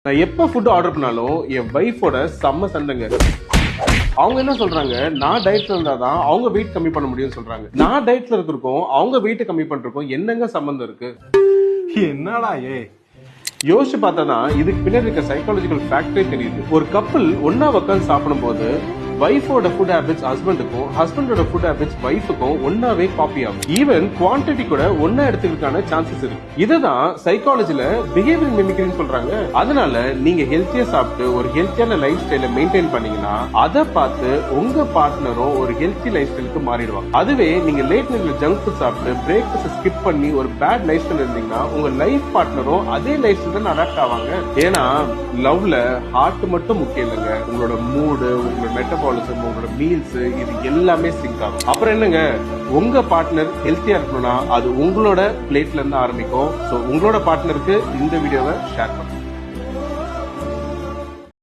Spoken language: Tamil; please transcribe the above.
நான் எப்ப ஃபுட் ஆர்டர் பண்ணாலும் என் வைஃபோட செம்ம சண்டைங்க. அவங்க என்ன சொல்றாங்க, நான் டயட்ல இருந்தாதான் அவங்க வெயிட் கம்மி பண்ண முடியும்னு சொல்றாங்க. நான் டயட்ல இருக்கிறதுக்கும் அவங்க வெயிட் கம்மி பண்றதுக்கும் என்னங்க சம்பந்தம் இருக்கு? என்னடா யோசிச்சு பார்த்தாதான் இதுக்கு பின்னாடி இருக்க சைக்காலஜிக்கல் ஃபேக்டரே தெரியுது. ஒரு கப்பல் ஒன்னா உட்காந்து சாப்பிடும் போது வைஃபோட ஃபுட் ஹேபிட்ஸ் ஹஸ்பண்டுக்கும், ஹஸ்பண்டோட ஃபுட் ஹேபிட்ஸ் வைஃபுக்கும் ஒன்னாவே காப்பி ஆகும். ஈவன் குவான்டிட்டி கூட ஒன்னா எடுத்துக்கிறதுக்கான சான்சஸ் இருக்கு. இதுதான் சைக்காலஜில பிஹேவியர் மிமிக்ரின்னு சொல்றாங்க. அதனால நீங்க ஹெல்த்தியா சாப்பிட்டு ஒரு ஹெல்த்தியான லைஃப் ஸ்டைல மெயின்டைன் பண்ணீங்கன்னா அதை பார்த்து உங்க பார்ட்னரும் ஒரு ஹெல்த்தி லைஃப் ஸ்டைலுக்கு மாறிடுவாங்க. அதுவே நீங்க லேட் நைட்ல ஜங்க் ஃபுட் சாப்பிட்டு பிரேக்ஃபாஸ்ட் ஸ்கிப் பண்ணி ஒரு பேட் லைஃப் ஸ்டைல் இருந்தீங்கன்னா உங்க லைஃப் பார்ட்னரும் அதே லைஃப் ஸ்டைல் அடாப்ட் ஆவாங்க. ஏன்னா லவ்ல ஹார்ட் மட்டும் முக்கியம் இல்லைங்க, உங்களோட மூடு, உங்களோட மெட்டபாலிசம், உங்களோட மீல்ஸ், இது எல்லாமே சிங்க் ஆகும். அப்புறம் என்னங்க, உங்க பார்ட்னர் ஹெல்த்தியா இருக்கணும்னா அது உங்களோட பிளேட்ல இருந்து ஆரம்பிக்கும். சோ உங்களோட பார்ட்னருக்கு இந்த வீடியோவை ஷேர் பண்ணுங்க.